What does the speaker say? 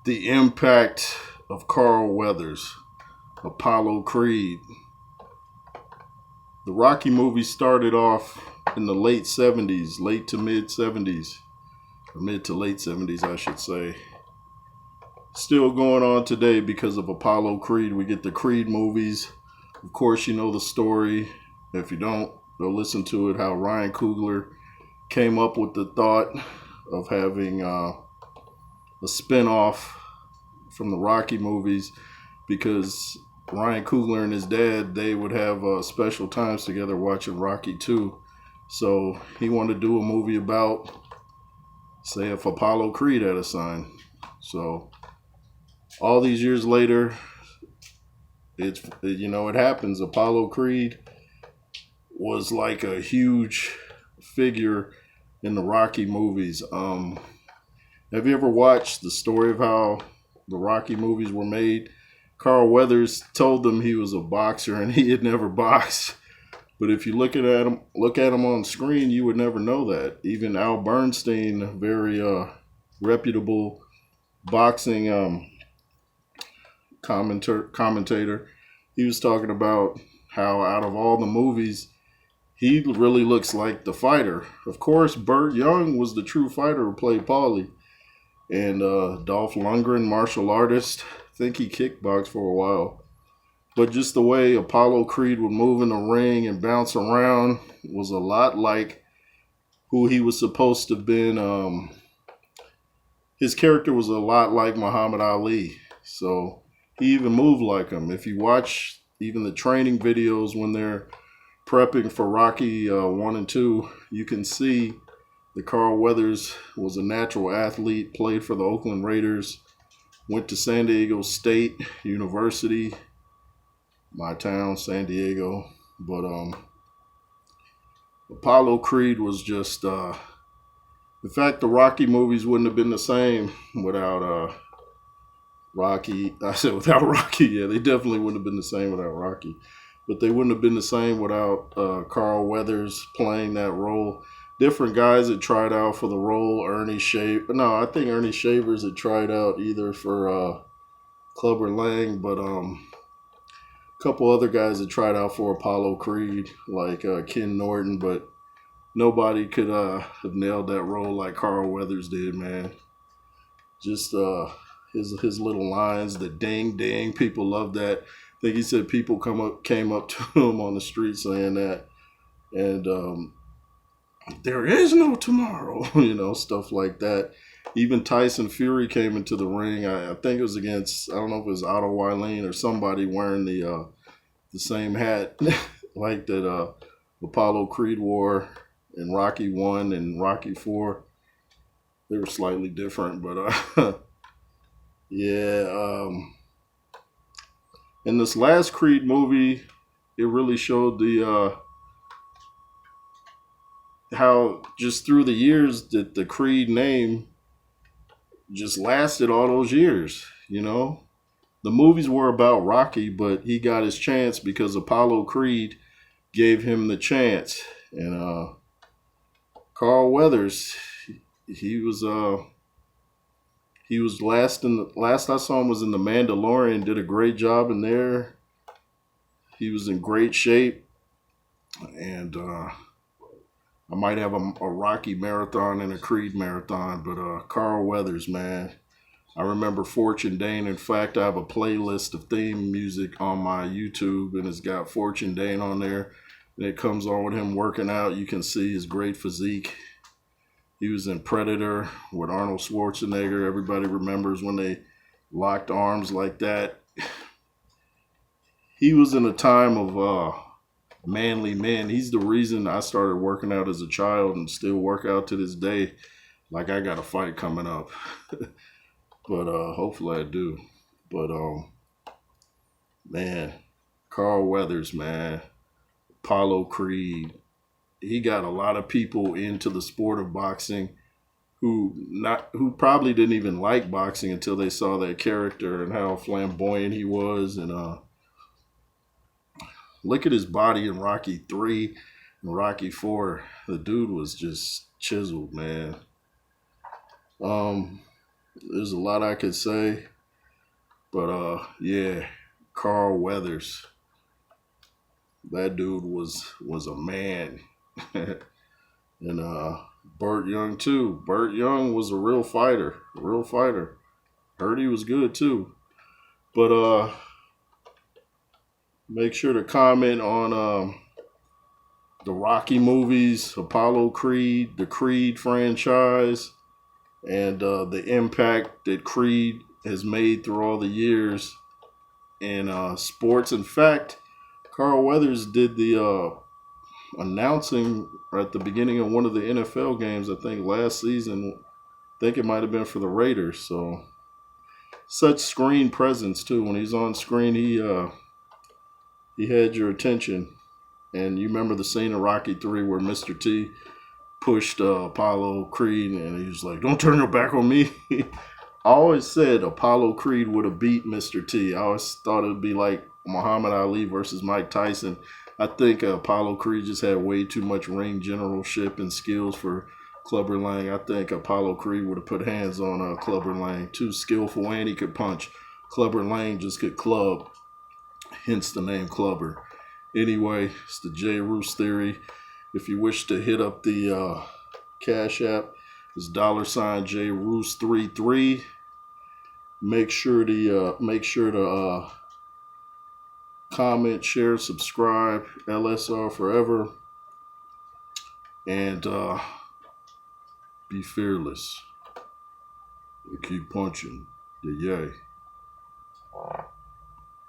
The impact of Carl Weathers, Apollo Creed. The Rocky movie started off in the late 70s, late to mid 70s, or mid to late 70s, I should say. Still going on today because of Apollo Creed. We get the Creed movies. Of course, you know the story. If you don't, go listen to it. How Ryan Coogler came up with the thought of having a spin-off from the Rocky movies, because Ryan Coogler and his dad, they would have special times together watching Rocky 2. So he wanted to do a movie about, say, if Apollo Creed had a son. So all these years later, it happens. Apollo Creed was like a huge figure in the Rocky movies. Have you ever watched the story of how the Rocky movies were made? Carl Weathers told them he was a boxer and he had never boxed. But if you look at him on screen, you would never know that. Even Al Bernstein, a very reputable boxing commentator, he was talking about how out of all the movies, he really looks like the fighter. Of course, Burt Young was the true fighter who played Paulie. And Dolph Lundgren, martial artist, I think he kickboxed for a while. But just the way Apollo Creed would move in the ring and bounce around was a lot like who he was supposed to have been. His character was a lot like Muhammad Ali. So he even moved like him. If you watch even the training videos when they're prepping for Rocky 1 and 2, you can see that Carl Weathers was a natural athlete, played for the Oakland Raiders, went to San Diego State University, my town, San Diego. But Apollo Creed was just, in fact, the Rocky movies wouldn't have been the same without Rocky. I said without Rocky, yeah, they definitely wouldn't have been the same without Rocky. But they wouldn't have been the same without Carl Weathers playing that role. Different guys that tried out for the role. I think Ernie Shavers had tried out either for Clubber Lang, but a couple other guys that tried out for Apollo Creed, like Ken Norton, but nobody could have nailed that role like Carl Weathers did, man. Just his little lines, the ding ding, people love that. I think he said people came up to him on the street saying that, and there is no tomorrow, stuff like that. Even Tyson Fury came into the ring. I think it was against, I don't know if it was Otto Wylene or somebody wearing the same hat like that Apollo Creed wore in Rocky 1 and Rocky 4. They were slightly different, but yeah. In this last Creed movie, it really showed the how just through the years that the Creed name just lasted all those years. The movies were about Rocky, but he got his chance because Apollo Creed gave him the chance. And Carl Weathers, he was last I saw him was in The Mandalorian. Did a great job in there. He was in great shape, and I might have a Rocky marathon and a Creed marathon, but Carl Weathers, man. I remember Fortune Dane. In fact, I have a playlist of theme music on my YouTube, and it's got Fortune Dane on there. And it comes on with him working out. You can see his great physique. He was in Predator with Arnold Schwarzenegger. Everybody remembers when they locked arms like that. He was in a time of manly men. He's the reason I started working out as a child and still work out to this day. Like I got a fight coming up. But hopefully I do. But man, Carl Weathers, man. Apollo Creed. He got a lot of people into the sport of boxing who probably didn't even like boxing until they saw that character and how flamboyant he was. And look at his body in Rocky 3 and Rocky 4. The dude was just chiseled, man. There's a lot I could say, but yeah, Carl Weathers, that dude was a man, and Burt Young too. Burt Young was a real fighter, real fighter. Heard he was good too, but make sure to comment on the Rocky movies, Apollo Creed, the Creed franchise, and the impact that Creed has made through all the years in sports. In fact, Carl Weathers did the announcing at the beginning of one of the NFL games, I think last season. I think it might have been for the Raiders. So such screen presence too. When he's on screen, he had your attention. And you remember the scene in Rocky 3 where Mr. T pushed Apollo Creed and he was like, "Don't turn your back on me." I always said Apollo Creed would have beat Mr. T. I always thought it would be like Muhammad Ali versus Mike Tyson. I think Apollo Creed just had way too much ring generalship and skills for Clubber Lang. I think Apollo Creed would have put hands on Clubber Lang. Too skillful and he could punch. Clubber Lang just could club, hence the name Clubber. Anyway, it's the J. Roos Theory. If you wish to hit up the Cash App, it's $J Roos 33. Make sure to comment, share, subscribe. LSR forever, and be fearless and keep punching. Yay.